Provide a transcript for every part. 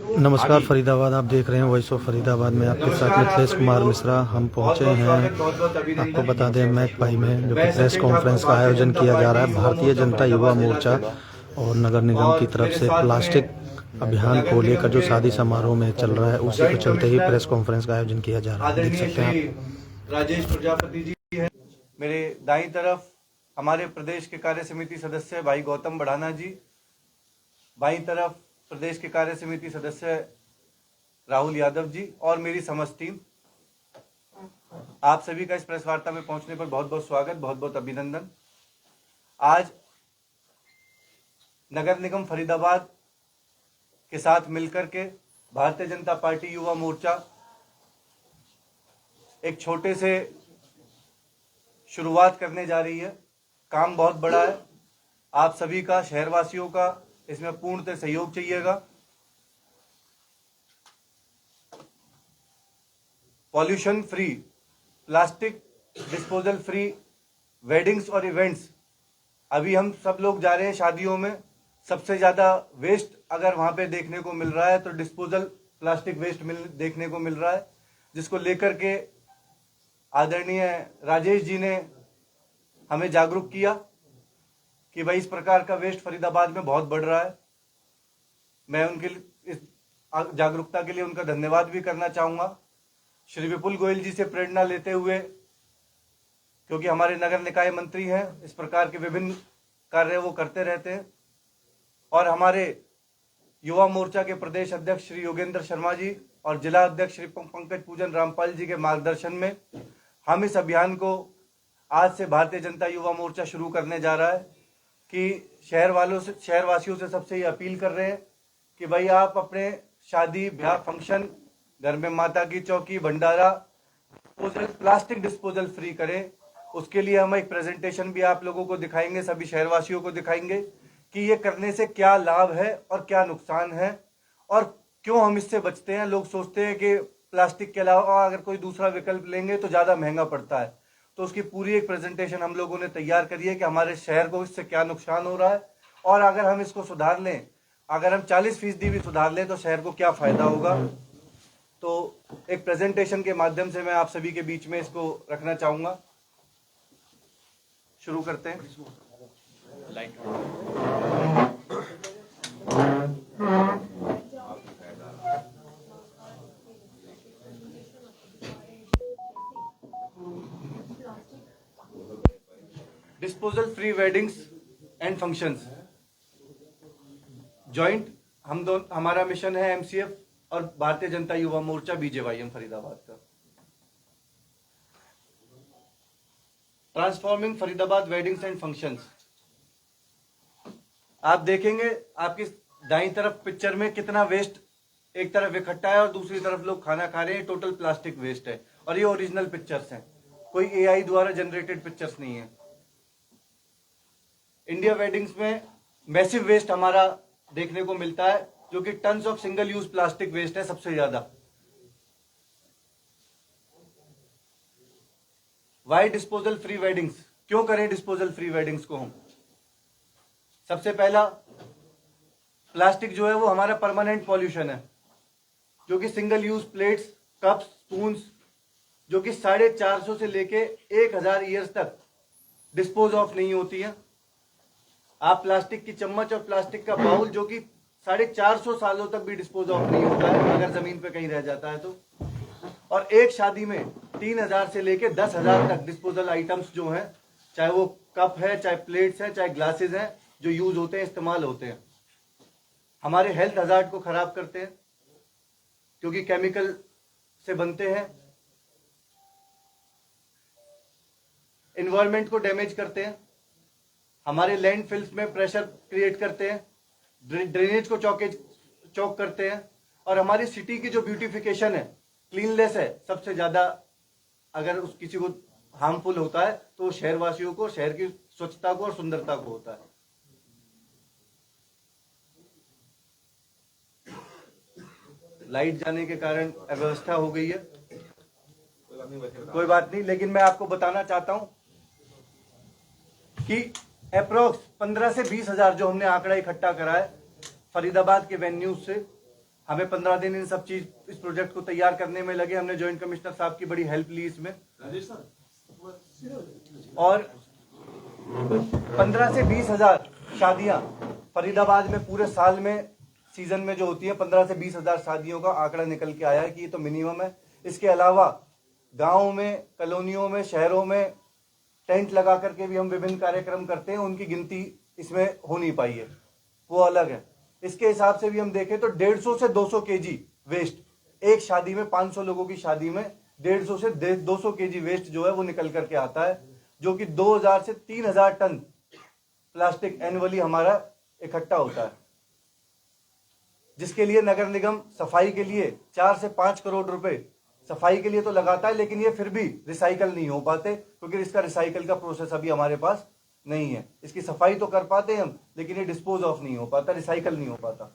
नमस्कार फरीदाबाद, आप देख रहे हैं वॉइस ऑफ फरीदाबाद में आपके साथ मिथिलेश कुमार मिश्रा। हम पहुंचे हैं, आपको बता दें, मैकपाई में जो कि प्रेस कॉन्फ्रेंस का आयोजन किया जा रहा है भारतीय जनता युवा मोर्चा और नगर निगम की तरफ से प्लास्टिक अभियान को लेकर जो शादी समारोह में चल रहा है, उसी को चलते ही प्रेस कॉन्फ्रेंस का आयोजन किया जा रहा है। देख सकते हैं आप। राजेश प्रजापति जी है, मेरे दाईं तरफ हमारे प्रदेश के कार्य समिति सदस्य भाई गौतम बढ़ाना जी, बाईं तरफ प्रदेश के कार्य समिति सदस्य राहुल यादव जी और मेरी समस्त टीम। आप सभी का इस प्रेस वार्ता में पहुंचने पर बहुत बहुत स्वागत, बहुत बहुत अभिनंदन। आज नगर निगम फरीदाबाद के साथ मिलकर के भारतीय जनता पार्टी युवा मोर्चा एक छोटे से शुरुआत करने जा रही है। काम बहुत बड़ा है, आप सभी का, शहरवासियों का इसमें पूर्णतः सहयोग चाहिएगा। Pollution free, plastic disposal free weddings और इवेंट्स। अभी हम सब लोग जा रहे हैं शादियों में, सबसे ज्यादा वेस्ट अगर वहां पे देखने को मिल रहा है तो डिस्पोजल प्लास्टिक वेस्ट देखने को मिल रहा है, जिसको लेकर के आदरणीय राजेश जी ने हमें जागरूक किया कि भाई इस प्रकार का वेस्ट फरीदाबाद में बहुत बढ़ रहा है। मैं उनके इस जागरूकता के लिए उनका धन्यवाद भी करना चाहूंगा। श्री विपुल गोयल जी से प्रेरणा लेते हुए, क्योंकि हमारे नगर निकाय मंत्री हैं, इस प्रकार के विभिन्न कार्य वो करते रहते हैं। और हमारे युवा मोर्चा के प्रदेश अध्यक्ष श्री योगेंद्र शर्मा जी और जिला अध्यक्ष श्री पंकज पूजन रामपाल जी के मार्गदर्शन में हम इस अभियान को आज से भारतीय जनता युवा मोर्चा शुरू करने जा रहा है कि शहरवासियों से सबसे ये अपील कर रहे हैं कि भाई आप अपने शादी ब्याह फंक्शन, घर में माता की चौकी, भंडारा, प्लास्टिक डिस्पोजल फ्री करें। उसके लिए हम एक प्रेजेंटेशन भी आप लोगों को दिखाएंगे, सभी शहरवासियों को दिखाएंगे कि ये करने से क्या लाभ है और क्या नुकसान है और क्यों हम इससे बचते हैं। लोग सोचते हैं कि प्लास्टिक के अलावा अगर कोई दूसरा विकल्प लेंगे तो ज्यादा महंगा पड़ता है, तो उसकी पूरी एक प्रेजेंटेशन हम लोगों ने तैयार करी है कि हमारे शहर को इससे क्या नुकसान हो रहा है और अगर हम इसको सुधार लें, अगर हम 40% भी सुधार लें तो शहर को क्या फायदा होगा। तो एक प्रेजेंटेशन के माध्यम से मैं आप सभी के बीच में इसको रखना चाहूंगा। शुरू करते हैं। Disposal free weddings and functions joint हमारा मिशन है एमसीएफ और भारतीय जनता युवा मोर्चा बीजेवाईएम फरीदाबाद का। Transforming Faridabad weddings and functions. आप देखेंगे आपकी दाईं तरफ पिक्चर में कितना वेस्ट एक तरफ इकट्ठा है और दूसरी तरफ लोग खाना खा रहे हैं। टोटल प्लास्टिक वेस्ट है और ये ओरिजिनल पिक्चर्स हैं, कोई एआई द्वारा जनरेटेड पिक्चर्स नहीं है। इंडिया वेडिंग्स में मैसिव वेस्ट हमारा देखने को मिलता है, जो कि tons of single use plastic waste है सबसे ज्यादा। वाई डिस्पोजल फ्री वेडिंग्स, क्यों करें डिस्पोजल फ्री वेडिंग्स को हम? सबसे पहला, प्लास्टिक जो है वो हमारा परमानेंट पॉल्यूशन है, जो कि single use plates, cups, spoons, जो कि 450 से लेके 1000 ईयर्स तक डिस्पोज ऑफ नहीं होती है। आप प्लास्टिक की चम्मच और प्लास्टिक का बाउल, जो कि 450 सालों तक भी डिस्पोज ऑफ नहीं होता है अगर जमीन पे कहीं रह जाता है तो। और एक शादी में 3000 से लेके 10,000 तक डिस्पोजल आइटम्स जो हैं, चाहे वो कप है, चाहे प्लेट्स हैं, चाहे ग्लासेस हैं, जो यूज होते हैं, इस्तेमाल होते हैं, हमारे हेल्थ हजार्ड को खराब करते हैं क्योंकि केमिकल से बनते हैं, एनवायरनमेंट को डैमेज करते हैं, हमारे लैंडफिल्स में प्रेशर क्रिएट करते हैं, ड्रेनेज को चौक करते हैं और हमारी सिटी की जो ब्यूटिफिकेशन है, क्लीननेस है, सबसे ज्यादा अगर उस किसी को हार्मफुल होता है तो शहरवासियों को, शहर की स्वच्छता को और सुंदरता को होता है। लाइट जाने के कारण अव्यवस्था हो गई है, कोई बात नहीं, लेकिन मैं आपको बताना चाहता हूं कि अप्रोक्स 15 से 20 हजार जो हमने आंकड़ा इकट्ठा करा है फरीदाबाद के वेन्यूज से, हमें 15 दिन इन सब चीज इस प्रोजेक्ट को तैयार करने में लगे। हमने जॉइंट कमिश्नर साहब की बड़ी हेल्प ली इसमें, और 15 से 20 हजार शादियां फरीदाबाद में पूरे साल में सीजन में जो होती है, 15 से 20 हजार शादियों का आंकड़ा निकल के आया है कि ये तो मिनिमम है। इसके अलावा गांवों में, कॉलोनियों में, शहरों में टेंट लगा करके भी हम विभिन्न कार्यक्रम करते हैं, उनकी गिनती इसमें हो नहीं पाई है, वो अलग है। इसके हिसाब से भी हम देखें तो 150 से 200 केजी वेस्ट एक शादी में, 500 लोगों की शादी में 150 से 200 केजी वेस्ट जो है वो निकल करके आता है, जो कि 2000 से 3000 टन प्लास्टिक एनुअली हमारा इकट्ठा होता है, जिसके लिए नगर निगम सफाई के लिए 4 से 5 करोड़ रुपए सफाई के लिए तो लगाता है, लेकिन ये फिर भी रिसाइकल नहीं हो पाते, क्योंकि इसका रिसाइकल का प्रोसेस अभी हमारे पास नहीं है। इसकी सफाई तो कर पाते हैं हम, लेकिन ये डिस्पोज ऑफ नहीं हो पाता, रिसाइकल नहीं हो पाता।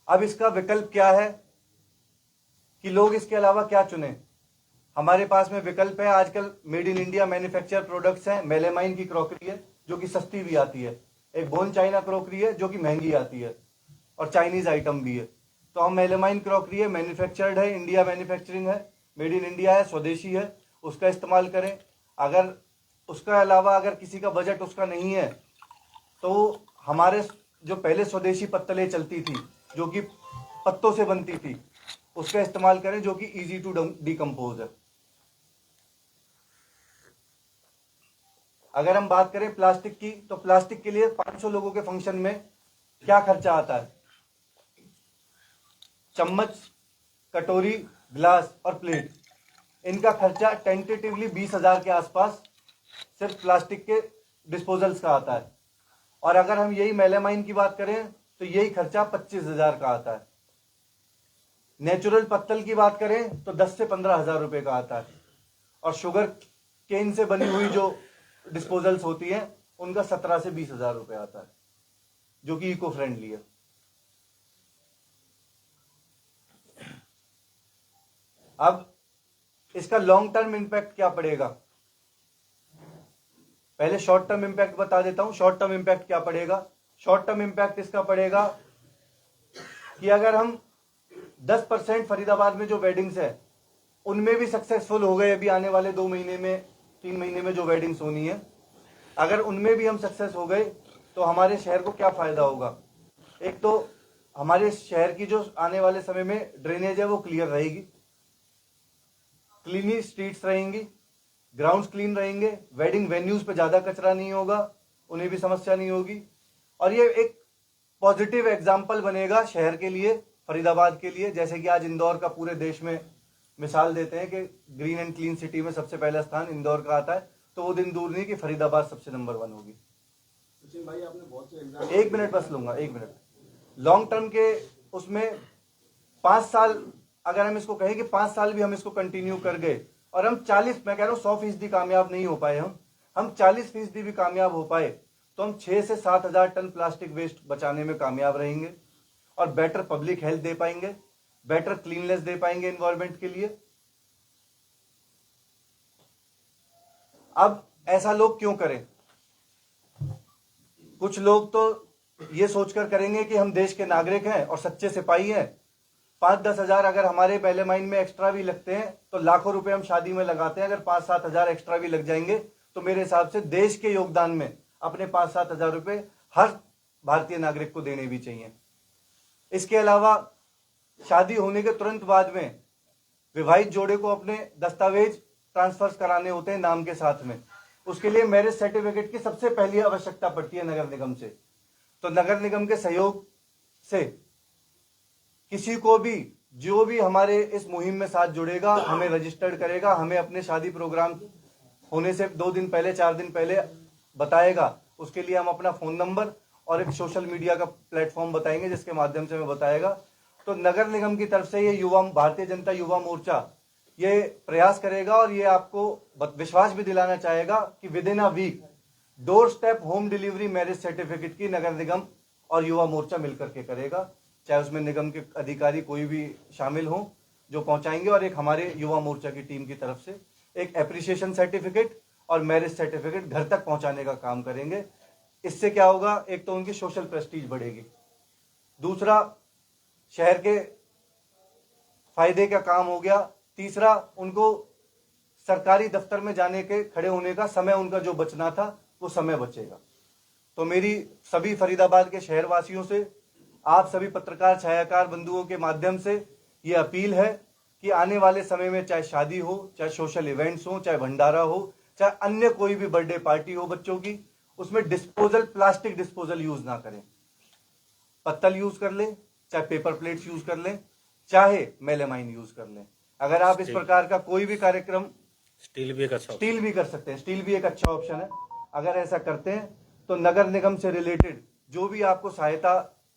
अब इसका विकल्प क्या है कि लोग इसके अलावा क्या चुने। हमारे पास में विकल्प है, आजकल made in India manufacture products हैं। मेलेमाइन की क्रॉकरी है जो कि सस्ती भी आती है, एक बोन चाइना क्रॉकरी है जो कि महंगी आती है, और चाइनीज आइटम भी है। तो हम मेलेमाइन क्रॉकरी है, मैन्युफैक्चर्ड है, इंडिया मैन्युफैक्चरिंग है, मेड इन इंडिया है, स्वदेशी है, उसका इस्तेमाल करें। अगर उसका अलावा अगर किसी का बजट उसका नहीं है तो हमारे जो पहले स्वदेशी पत्तलें चलती थी जो कि पत्तों से बनती थी, उसका इस्तेमाल करें, जो कि इजी टू डिकम्पोज है। अगर हम बात करें प्लास्टिक की, तो प्लास्टिक के लिए 500 लोगों के फंक्शन में क्या खर्चा आता है। चम्मच, कटोरी, ग्लास और प्लेट, इनका खर्चा टेंटेटिवली 20,000 के आसपास सिर्फ प्लास्टिक के डिस्पोजल्स का आता है। और अगर हम यही मेलामाइन की बात करें तो यही खर्चा 25,000 का आता है। नेचुरल पत्तल की बात करें तो 10 से 15,000 रुपए का आता है। और शुगर केन से बनी हुई जो डिस्पोजल्स होती हैं उनका 17 से 20,000 रुपए आता है, जो कि इको फ्रेंडली है। अब इसका लॉन्ग टर्म इंपैक्ट क्या पड़ेगा, पहले शॉर्ट टर्म इंपैक्ट बता देता हूं। शॉर्ट टर्म इंपैक्ट क्या पड़ेगा, शॉर्ट टर्म इंपैक्ट इसका पड़ेगा कि अगर हम 10% फरीदाबाद में जो वेडिंग्स है उनमें भी सक्सेसफुल हो गए, अभी आने वाले 2 महीने में, 3 महीने में जो वेडिंग्स होनी है, अगर उनमें भी हम सक्सेस हो गए तो हमारे शहर को क्या फायदा होगा। एक तो हमारे शहर की जो आने वाले समय में ड्रेनेज है वो क्लियर रहेगी, क्लीनी स्ट्रीट्स रहेंगी, ग्राउंड्स क्लीन रहेंगे, वेडिंग वेन्यूज पे ज्यादा कचरा नहीं होगा, उन्हें भी समस्या नहीं होगी। और ये एक पॉजिटिव एग्जाम्पल बनेगा शहर के लिए, फरीदाबाद के लिए। जैसे कि आज इंदौर का पूरे देश में मिसाल देते हैं कि ग्रीन एंड क्लीन सिटी में सबसे पहला स्थान इंदौर का आता है, तो वो दिन दूर नहीं कि फरीदाबाद सबसे नंबर 1 होगी। सचिन भाई, आपने बहुत से एग्जाम्पल, 1 मिनट बस लूंगा, 1 मिनट। लॉन्ग टर्म के उसमें 5 साल, अगर हम इसको कहें कि 5 साल भी हम इसको कंटिन्यू कर गए और हम 40, मैं कह रहा हूं 100% कामयाब नहीं हो पाए, हम 40% भी कामयाब हो पाए तो हम 6 से 7,000 टन प्लास्टिक वेस्ट बचाने में कामयाब रहेंगे और बेटर पब्लिक हेल्थ दे पाएंगे, बेटर क्लीननेस दे पाएंगे एनवायरमेंट के लिए। अब ऐसा लोग क्यों करें, कुछ लोग तो ये सोचकर करेंगे कि हम देश के नागरिक हैं और सच्चे सिपाही हैं। 5-10 हजार अगर हमारे पहले माइन में एक्स्ट्रा भी लगते हैं तो लाखों रुपए हम शादी में लगाते हैं, अगर 5-7 हजार एक्स्ट्रा भी लग जाएंगे तो मेरे हिसाब से देश के योगदान में अपने 5-7 हजार रुपए हर भारतीय नागरिक को देने भी चाहिए। इसके अलावा शादी होने के तुरंत बाद में विवाहित जोड़े को अपने दस्तावेज ट्रांसफर कराने होते हैं नाम के साथ में, उसके लिए मैरिज सर्टिफिकेट की सबसे पहली आवश्यकता पड़ती है नगर निगम से। तो नगर निगम के सहयोग से किसी को भी, जो भी हमारे इस मुहिम में साथ जुड़ेगा, हमें रजिस्टर्ड करेगा, हमें अपने शादी प्रोग्राम होने से 2 दिन पहले, 4 दिन पहले बताएगा, उसके लिए हम अपना फोन नंबर और एक सोशल मीडिया का प्लेटफॉर्म बताएंगे जिसके माध्यम से हमें बताएगा। तो नगर निगम की तरफ से ये युवा, भारतीय जनता युवा मोर्चा ये प्रयास करेगा और ये आपको विश्वास भी दिलाना चाहेगा कि within a week doorstep home delivery marriage certificate की नगर निगम और युवा मोर्चा मिलकर के करेगा, चाहे उसमें निगम के अधिकारी कोई भी शामिल हो जो पहुंचाएंगे, और एक हमारे युवा मोर्चा की टीम की तरफ से एक एप्रिसिएशन सर्टिफिकेट और मैरिज सर्टिफिकेट घर तक पहुंचाने का काम करेंगे। इससे क्या होगा, एक तो उनकी सोशल प्रेस्टीज बढ़ेगी, दूसरा शहर के फायदे का काम हो गया। तीसरा, उनको सरकारी दफ्तर में जाने के खड़े होने का समय उनका जो बचना था वो समय बचेगा। तो मेरी सभी फरीदाबाद के शहरवासियों से, आप सभी पत्रकार छायाकार बंधुओं के माध्यम से ये अपील है कि आने वाले समय में चाहे शादी हो, चाहे सोशल इवेंट्स हो, चाहे भंडारा हो, चाहे अन्य कोई भी बर्थडे पार्टी हो बच्चों की, उसमें डिस्पोजल, प्लास्टिक डिस्पोजल यूज ना करें। पत्तल यूज कर लें, चाहे पेपर प्लेट्स यूज कर लें, चाहे मेलामाइन यूज कर लें। अगर आप इस प्रकार का कोई भी कार्यक्रम, स्टील भी कर सकते हैं, स्टील भी एक अच्छा ऑप्शन है। अगर ऐसा करते हैं तो नगर निगम से रिलेटेड जो भी आपको सहायता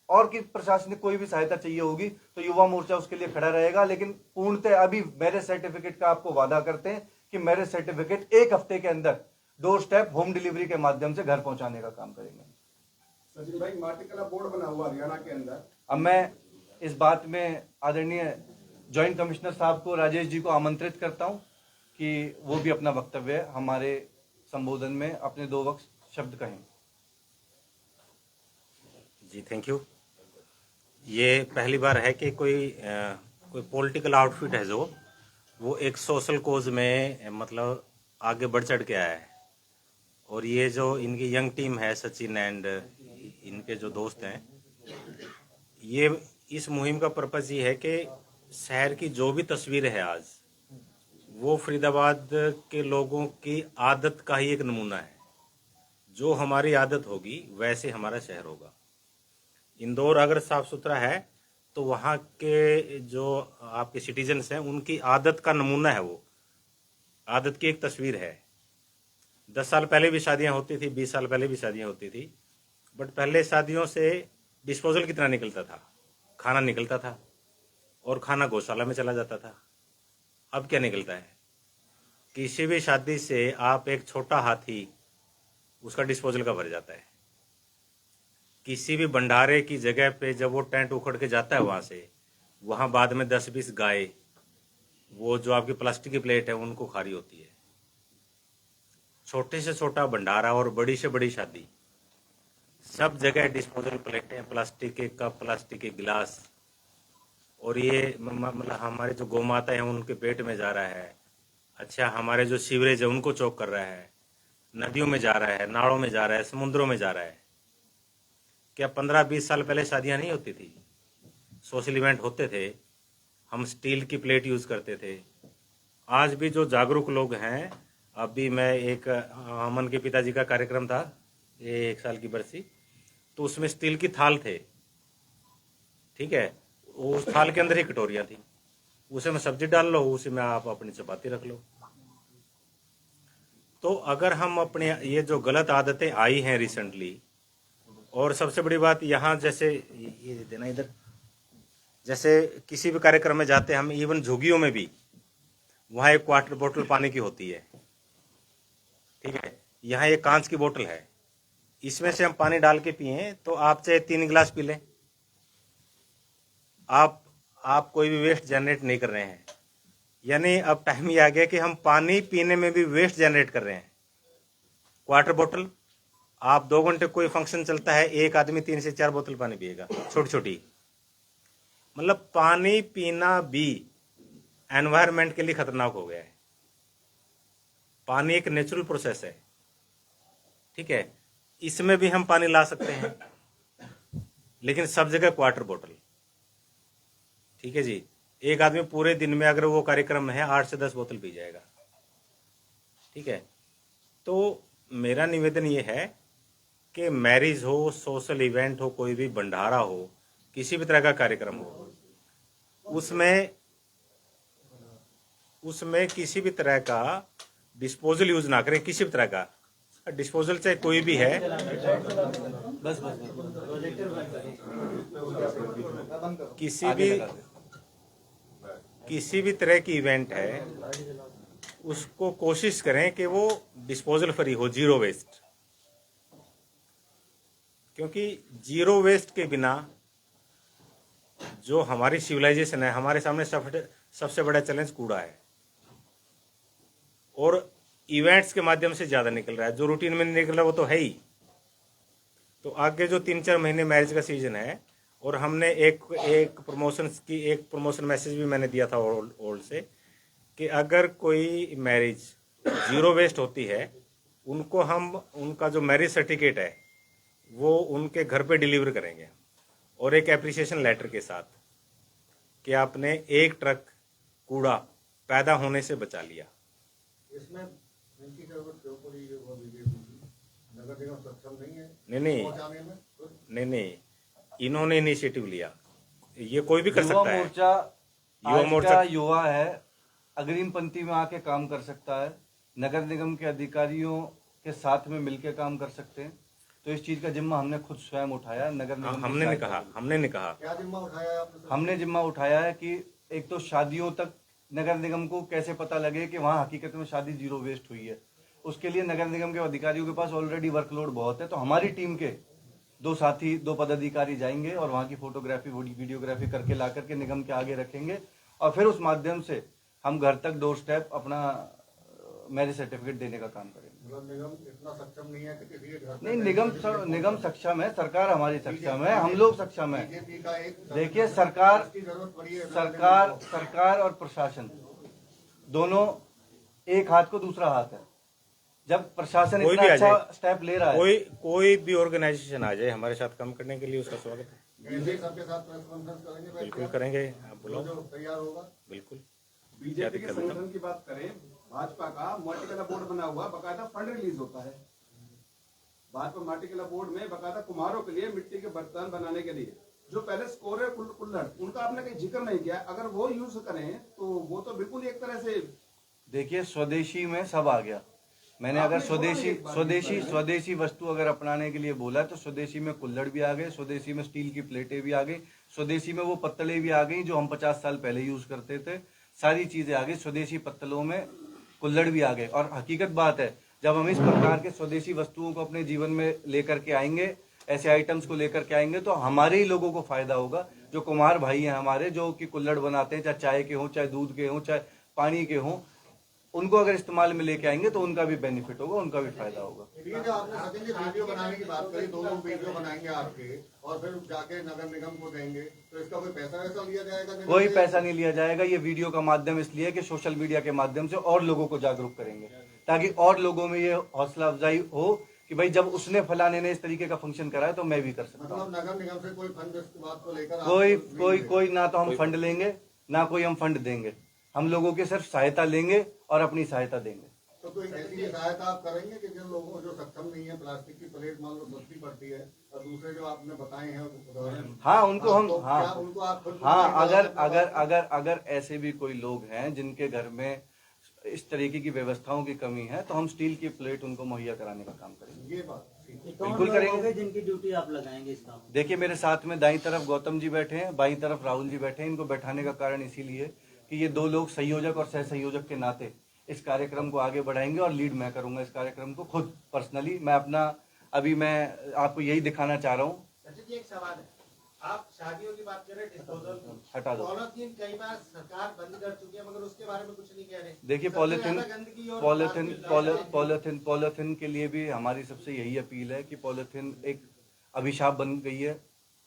और की प्रशासनिक कोई भी सहायता चाहिए होगी तो युवा मोर्चा उसके लिए खड़ा रहेगा। लेकिन पूर्णतः अभी मैरिज सर्टिफिकेट का आपको वादा करते हैं कि मैरिज सर्टिफिकेट 1 हफ्ते के अंदर डोर स्टेप होम डिलीवरी के माध्यम से घर पहुंचाने का काम करेंगे। सचिन भाई, माटी कला बोर्ड बना हुआ हरियाणा के अंदर, अब मैं इस बात में आदरणीय ज्वाइंट कमिश्नर साहब को, राजेश जी को आमंत्रित करता हूं कि वो भी अपना वक्तव्य हमारे संबोधन में अपने 2 शब्द कहें। जी, थैंक यू। ये पहली बार है कि कोई पॉलिटिकल आउटफिट है जो वो एक सोशल कोज में मतलब आगे बढ़ चढ़ के आया है। और ये जो इनकी यंग टीम है, सचिन एंड इनके जो दोस्त हैं, ये इस मुहिम का पर्पस ये है कि शहर की जो भी तस्वीर है आज, वो फरीदाबाद के लोगों की आदत का ही एक नमूना है। जो हमारी आदत होगी वैसे हमारा शहर होगा। इंदौर अगर साफ सुथरा है तो वहाँ के जो आपके सिटीजन्स हैं उनकी आदत का नमूना है, वो आदत की एक तस्वीर है। 10 साल पहले भी शादियाँ होती थी, 20 साल पहले भी शादियाँ होती थी, बट पहले शादियों से डिस्पोजल कितना निकलता था, खाना निकलता था और खाना गौशाला में चला जाता था। अब क्या निकलता है? किसी भी शादी से आप एक छोटा हाथी उसका डिस्पोजल का भर जाता है। किसी भी भंडारे की जगह पे जब वो टेंट उखड़ के जाता है वहाँ बाद में 10-20 गाय वो जो आपकी प्लास्टिक की प्लेट है उनको खा रही होती है। छोटे से छोटा भंडारा और बड़ी से बड़ी शादी, सब जगह डिस्पोजल प्लेटें, प्लास्टिक के कप, के गिलास, और ये मतलब हमारे जो गौ माता है उनके पेट में जा रहा है। अच्छा, हमारे जो सीवरेज है उनको चौक कर रहा है, नदियों में जा रहा है, नालों में जा रहा है, समुद्रों में जा रहा है। क्या 15-20 साल पहले शादियां नहीं होती थी? सोशल इवेंट होते थे, हम स्टील की प्लेट यूज करते थे। आज भी जो जागरूक लोग हैं, अभी मैं एक अमन के पिताजी का कार्यक्रम था, ये 1 साल की बरसी, तो उसमें स्टील की थाल थे, ठीक है, उस थाल के अंदर ही कटोरियां थी, उसे में सब्जी डाल लो, उसी में आप अपनी चपाती रख लो। तो अगर हम अपने ये जो गलत आदतें आई हैं रिसेंटली, और सबसे बड़ी बात यहाँ जैसे ये देना इधर, जैसे किसी भी कार्यक्रम में जाते हैं हम, इवन झुग्गियों में भी वहाँ एक वाटर बोतल पानी की होती है, ठीक है, यहाँ एक कांच की बोतल है, इसमें से हम पानी डाल के पिए तो आप चाहे 3 गिलास पी लें, आप कोई भी वेस्ट जनरेट नहीं कर रहे हैं। यानी अब टाइम ये आ गया कि हम पानी पीने में भी वेस्ट जनरेट कर रहे हैं। वाटर बोतल, आप 2 घंटे कोई फंक्शन चलता है, एक आदमी 3 से 4 बोतल पानी पिएगा, छोटी छोटी। मतलब पानी पीना भी एनवायरनमेंट के लिए खतरनाक हो गया है। पानी एक नेचुरल प्रोसेस है, ठीक है, इसमें भी हम पानी ला सकते हैं, लेकिन सब जगह वाटर बोतल, ठीक है जी। एक आदमी पूरे दिन में अगर वो कार्यक्रम है 8 से 10 बोतल पी जाएगा, ठीक है। तो मेरा निवेदन ये है कि मैरिज हो, सोशल इवेंट हो, कोई भी भंडारा हो, किसी भी तरह का कार्यक्रम हो, उसमें किसी भी तरह का डिस्पोजल यूज ना करें, किसी भी तरह का डिस्पोजल, चाहे कोई भी है। किसी भी तरह की इवेंट है, उसको कोशिश करें कि वो डिस्पोजल फ्री हो, जीरो वेस्ट, क्योंकि जीरो वेस्ट के बिना जो हमारी सिविलाइजेशन है, हमारे सामने सबसे बड़ा चैलेंज कूड़ा है, और इवेंट्स के माध्यम से ज्यादा निकल रहा है। जो रूटीन में नहीं निकल रहा वो तो है ही। तो आगे जो 3-4 महीने मैरिज का सीजन है, और हमने एक प्रमोशन मैसेज भी मैंने दिया था ओल्ड से कि अगर कोई मैरिज जीरो वेस्ट होती है उनको हम उनका जो मैरिज सर्टिफिकेट है वो उनके घर पे डिलीवर करेंगे और एक एप्रिसिएशन लेटर के साथ कि आपने 1 ट्रक कूड़ा पैदा होने से बचा लिया। इसमें इनकी जरूरत क्यों पड़ी है? वो बीजेपी नगर निगम सक्षम नहीं है नहीं पहुंचाने में? नहीं, इन्होंने इनिशिएटिव लिया। ये कोई भी कर युवा सकता है। मोर्चा युवा आज मोर्चा का युवा है, अग्रिम पंक्ति में आके काम कर सकता है, नगर निगम के अधिकारियों के साथ में मिलकर काम कर सकते हैं। तो इस चीज का जिम्मा हमने खुद स्वयं उठाया। नगर निगम की हमने नहीं कहा क्या जिम्मा उठाया है आपने? हमने जिम्मा उठाया है कि एक तो शादियों तक नगर निगम को कैसे पता लगे कि वहाँ हकीकत में शादी जीरो वेस्ट हुई है। उसके लिए नगर निगम के अधिकारियों के पास ऑलरेडी वर्कलोड बहुत है। तो हमारी टीम के 2 साथी 2 पदाधिकारी जाएंगे और वहाँ की फोटोग्राफी वीडियोग्राफी करके ला करके निगम के आगे रखेंगे और फिर उस माध्यम से हम घर तक डोर स्टेप अपना मैरिज सर्टिफिकेट देने का काम करेंगे। मतलब निगम इतना सक्षम नहीं है कि किसी के घर नहीं, निगम सक्षम है, सरकार हमारी सक्षम है, हम लोग सक्षम है। बीजेपी का एक देखिए की जरूरत पड़ी है। सरकार और प्रशासन दोनों एक हाथ को दूसरा हाथ है। जब प्रशासन कोई इतना भी आ अच्छा जाए, स्टेप ले रहा है, कोई भी ऑर्गेनाइजेशन आ जाए हमारे साथ काम करने के लिए, उसका स्वागत है। ऐसे ही सबके साथ प्रेस कॉन्फ्रेंस करेंगे? बिल्कुल करेंगे, आप बुलाओ। जो तैयार होगा बिल्कुल। बीजेपी के संगठन की बात करें, भाजपा का माटीकला बोर्ड बना हुआ, बकायदा फंड रिलीज होता है। भाजपा माटीकला बोर्ड में बकायदा कुम्हारों के लिए मिट्टी के बर्तन बनाने के लिए जो पहले स्कोर है कुल्हड़, उनका आपने कहीं जिक्र नहीं किया। अगर वो यूज करें तो वो तो बिल्कुल एक तरह से देखिए स्वदेशी में सब आ गया। मैंने अगर स्वदेशी वस्तु अगर अपनाने के लिए बोला तो स्वदेशी में कुल्हड़ भी आ गए, स्वदेशी में स्टील की प्लेटें भी आ गई, स्वदेशी में वो पत्तलें भी आ गई जो हम 50 साल पहले यूज करते थे। सारी चीजें आ गई, स्वदेशी पत्तलों में कुल्हड़ भी आ गए। और हकीकत बात है, जब हम इस प्रकार के स्वदेशी वस्तुओं को अपने जीवन में लेकर के आएंगे, ऐसे आइटम्स को लेकर के आएंगे, तो हमारे ही लोगों को फायदा होगा। जो कुम्हार भाई हैं हमारे, जो कि कुल्हड़ बनाते हैं, चाहे चाय के हों, चाहे दूध के हों, चाहे पानी के हों, उनको अगर इस्तेमाल में लेके आएंगे तो उनका भी बेनिफिट होगा, उनका भी फायदा होगा। ठीक है। आपने सचिन जी वीडियो बनाने की बात करी, 2 लोग वीडियो बनाएंगे आपके और फिर जाके नगर निगम को देंगे, तो इसका कोई पैसा वैसा लिया जाएगा? कोई पैसा नहीं लिया जाएगा। ये वीडियो का माध्यम इसलिए कि सोशल मीडिया के माध्यम से और लोगों को जागरूक करेंगे, ताकि और लोगों में ये हौसला अफजाई हो कि भाई जब उसने फलाने ने इस तरीके का फंक्शन कराया तो मैं भी कर सकता हूँ। मतलब नगर निगम से कोई फंड इस बात को लेकर कोई ना तो हम फंड लेंगे, ना कोई हम फंड देंगे। हम लोगों की सिर्फ सहायता लेंगे और अपनी सहायता देंगे। तो कोई ऐसी सहायता आप करेंगे कि जिन लोगों जो सक्षम नहीं है, प्लास्टिक की प्लेट मान लो सस्ती पड़ती है और दूसरे जो आपने बताए हैं उदाहरण, हाँ उनको हम तो हाँ क्या उनको आप खुद हाँ अगर ऐसे भी कोई लोग हैं जिनके घर में इस तरीके की व्यवस्थाओं की कमी है तो हम स्टील की प्लेट उनको मुहैया कराने का काम करेंगे। ये बात बिल्कुल करेंगे। जिनकी ड्यूटी आप लगाएंगे इस काम में? देखिए मेरे साथ में दाईं तरफ गौतम जी बैठे हैं, बाईं तरफ राहुल जी बैठे हैं। इनको बैठाने का कारण इसीलिए कि ये 2 लोग संयोजक और सह संयोजक के नाते इस कार्यक्रम को आगे बढ़ाएंगे और लीड मैं करूंगा इस कार्यक्रम को खुद पर्सनली। मैं आपको यही दिखाना चाह रहा हूँ। सचिन जी एक सवाल है, आप शादियों की बात करें, डिस्पोजल हटा दो। पॉलिथीन कई बार सरकार बंद कर चुकी है, मगर उसके बारे में कुछ नहीं कह रहे। देखिए पॉलिथीन के लिए भी हमारी सबसे यही अपील है कि पॉलिथीन एक अभिशाप बन गई है।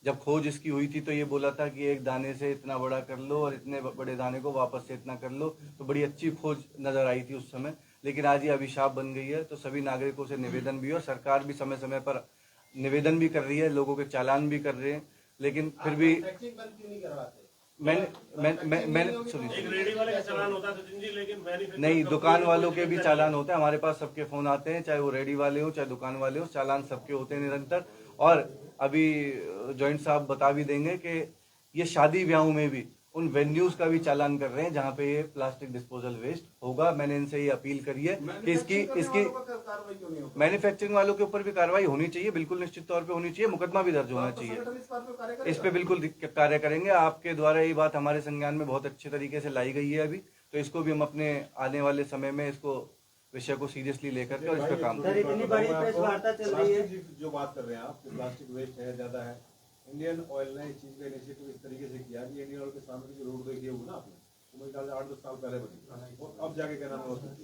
जब खोज इसकी हुई थी तो ये बोला था कि एक दाने से इतना बड़ा कर लो और इतने बड़े दाने को वापस से इतना कर लो, तो बड़ी अच्छी खोज नजर आई थी उस समय। लेकिन आज ये अभिशाप बन गई है। तो सभी नागरिकों से निवेदन भी, और सरकार भी समय समय पर निवेदन भी कर रही है, लोगों के चालान भी कर रहे हैं, लेकिन फिर भी मैन्युफैक्चरिंग बंद क्यों नहीं करवाते? मैंने सुनिए, रेडी वाले का चालान होता है सचिन जी, लेकिन मैन्युफैक्चरिंग नहीं, दुकान वालों के भी चालान होते हैं। हमारे पास सबके फोन आते हैं, चाहे वो रेडी वाले हो चाहे दुकान वाले हो, चालान सबके होते हैं निरंतर। और अभी जॉइंट साहब बता भी देंगे कि ये शादी ब्याहों में भी उन वेन्यूज का भी चालान कर रहे हैं जहाँ पे ये प्लास्टिक डिस्पोजल वेस्ट होगा। मैंने इनसे ये अपील करी है कि इसकी कार्रवाई क्यों नहीं होती? मैन्युफैक्चरिंग वालों के ऊपर भी कार्रवाई होनी चाहिए, बिल्कुल निश्चित तौर पे होनी चाहिए, मुकदमा भी दर्ज होना चाहिए। संगठन इस बात पे कार्य करेगा? इस पे बिल्कुल कार्य करेंगे। आपके द्वारा ये बात हमारे संज्ञान में बहुत अच्छे तरीके से लाई गई है अभी, तो इसको भी हम अपने आने वाले समय में इसको विषय को सीरियसली लेकर के और इस पर काम सर इतनी बड़ी प्रेस वार्ता चल रही है, प्लास्टिक जो बात कर रहे हैं आप कि प्लास्टिक वेस्ट है ज्यादा है, इंडियन ऑयल ने इस चीज का इनिशिएटिव इस तरीके से किया कि इंडियन ऑयल के सामने जो रोड देखिए होगी ना आपने, तो मुझे ख्याल से 8-10 साल पहले बनी और अब जाके क्या नाम है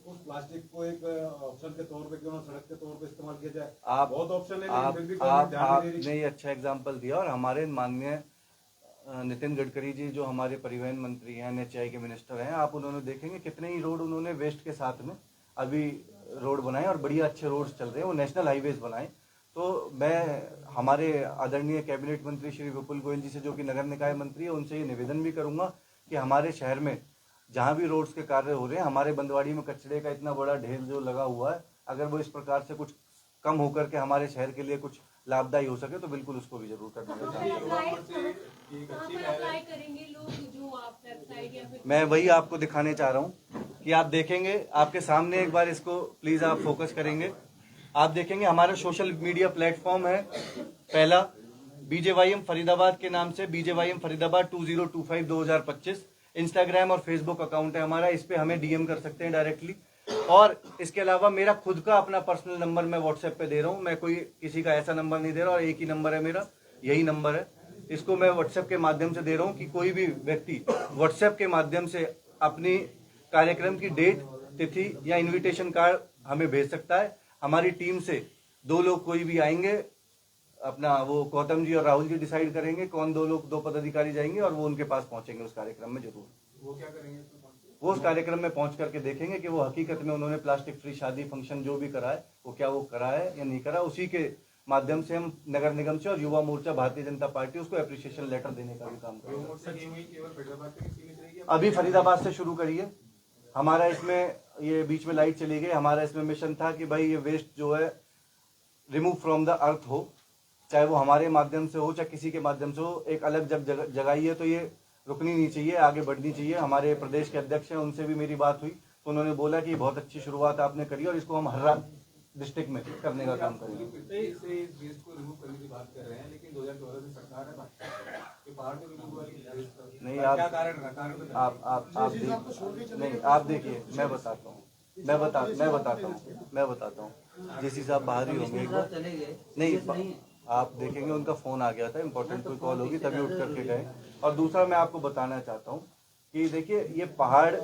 उस प्लास्टिक को एक ऑप्शन के तौर पे क्यों ना सड़क के तौर पे इस्तेमाल किया जाए। आप बहुत ऑप्शन है, आप लेकिन फिर भी गवर्नमेंट ध्यान नहीं दे रही। आपने ये अच्छा एग्जाम्पल दिया और हमारे माननीय नितिन गडकरी जी जो हमारे परिवहन मंत्री हैं, NHAI के मिनिस्टर हैं, आप उन्होंने देखेंगे कितने ही रोड उन्होंने वेस्ट के साथ में अभी रोड बनाए और बढ़िया अच्छे रोड्स चल रहे हैं, वो नेशनल हाईवेज बनाए। तो मैं हमारे आदरणीय कैबिनेट मंत्री श्री विपुल गोयल जी से, जो कि नगर निकाय मंत्री है, उनसे ये निवेदन भी करूंगा कि हमारे शहर में जहां भी रोड्स के कार्य हो रहे हैं, हमारे बंदवाड़ी में कचरे का इतना बड़ा ढेर जो लगा हुआ है, अगर वो इस प्रकार से कुछ कम होकर के हमारे शहर के लिए कुछ लाभदायी हो सके तो बिल्कुल उसको भी जरूर करने का काम करेंगे। मैं वही आपको दिखाने चाह रहा हूँ कि आप देखेंगे, आपके सामने एक बार इसको प्लीज आप फोकस करेंगे। आप देखेंगे हमारा सोशल मीडिया प्लेटफॉर्म है पहला, BJYM फरीदाबाद के नाम से, BJYM फरीदाबाद 2025 इंस्टाग्राम और फेसबुक अकाउंट है हमारा, इस पे हमें DM कर सकते हैं डायरेक्टली। और इसके अलावा मेरा खुद का अपना पर्सनल नंबर मैं व्हाट्सएप पे दे रहा हूँ, मैं कोई किसी का ऐसा नंबर नहीं दे रहा, और एक ही नंबर है मेरा, यही नंबर है। इसको मैं व्हाट्सएप के माध्यम से दे रहा हूँ कि कोई भी व्यक्ति व्हाट्सएप के माध्यम से अपनी कार्यक्रम की डेट, तिथि या इन्विटेशन कार्ड हमें भेज सकता है। हमारी टीम से 2 लोग कोई भी आएंगे, अपना वो गौतम जी और राहुल जी डिसाइड करेंगे कौन 2 लोग, 2 पदाधिकारी जाएंगे और वो उनके पास पहुंचेंगे उस कार्यक्रम में जरूर। वो क्या करेंगे उसमें पहुंच के? वो उस कार्यक्रम में पहुंच करके देखेंगे कि वो हकीकत में उन्होंने प्लास्टिक फ्री शादी फंक्शन जो भी करा है वो क्या वो करा है या नहीं करा। उसी के माध्यम से हम नगर निगम से और युवा मोर्चा भारतीय जनता पार्टी उसको एप्रिसिएशन लेटर देने का भी काम करेंगे। केवल फरीदाबाद तक ही सीमित रहेगी? अभी फरीदाबाद से शुरू करिए। हमारा इसमें ये बीच में लाइट चली गई, हमारा इसमें मिशन था कि भाई ये वेस्ट जो है रिमूव फ्रॉम द अर्थ हो, चाहे वो हमारे माध्यम से हो चाहे किसी के माध्यम से हो। एक अलग जब जगाई है तो ये रुकनी नहीं चाहिए, आगे बढ़नी चाहिए। हमारे प्रदेश के अध्यक्ष हैं, उनसे भी मेरी बात हुई तो उन्होंने बोला कि बहुत अच्छी शुरुआत आपने करी और इसको हम हर डिस्ट्रिक्ट में करने का काम करेंगे। इस वेस्ट को रिमूव करने की बात कर रहे हैं, लेकिन 2014 से सरकार है कि पहाड़ में रिमूव वाली नहीं, क्या कारण रहा? कारण बताइए। आप देखिए, मैं बताता हूँ जिस हिसाब बाहर ही होंगे एक बार, चले गए नहीं आप देखेंगे उनका फोन आ गया था, इंपॉर्टेंट कोई कॉल होगी तभी उठ करके गए। और दूसरा मैं आपको बताना चाहता हूँ कि देखिए ये पहाड़,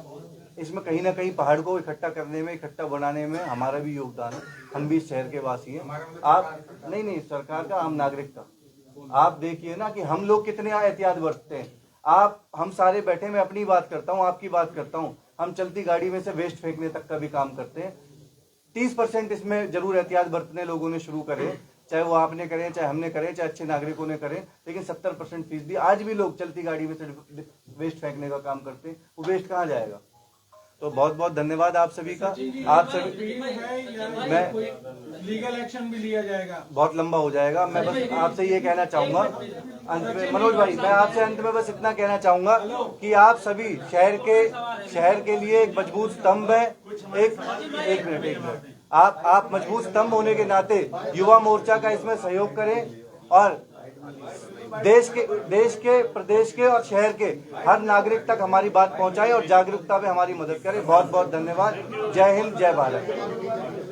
इसमें कहीं ना कहीं पहाड़ को इकट्ठा करने में, इकट्ठा बनाने में हमारा भी योगदान है। हम भी इस शहर के वासी हैं। आप नहीं सरकार का, आम नागरिक का। आप देखिए ना कि हम लोग कितने एहतियात बरतते हैं। हम सारे बैठे, मैं अपनी बात करता हूँ, आपकी बात करता हूँ, हम चलती गाड़ी में से वेस्ट फेंकने तक का भी काम करते हैं। 30% इसमें जरूर एहतियात बरतने लोगों ने शुरू करे, चाहे वो आपने करें, चाहे हमने करें, चाहे अच्छे नागरिकों ने करें, लेकिन 70% फीस भी आज भी लोग चलती गाड़ी में से वेस्ट फेंकने का काम करते हैं। वो वेस्ट कहाँ जाएगा? तो बहुत बहुत धन्यवाद आप सभी का। आप सभी, मैं लीगल एक्शन भी लिया जाएगा। बहुत लंबा हो जाएगा। मैं बस आपसे ये कहना चाहूंगा अंत में, मनोज भाई, मैं आपसे अंत में बस इतना कहना चाहूंगा कि आप सभी शहर के लिए एक मजबूत स्तंभ है। एक मिनट आप मजबूत स्तंभ होने के नाते युवा मोर्चा का इसमें सहयोग करें और देश के, प्रदेश के और शहर के हर नागरिक तक हमारी बात पहुंचाएं और जागरूकता में हमारी मदद करें। बहुत बहुत धन्यवाद। जय हिंद, जय भारत।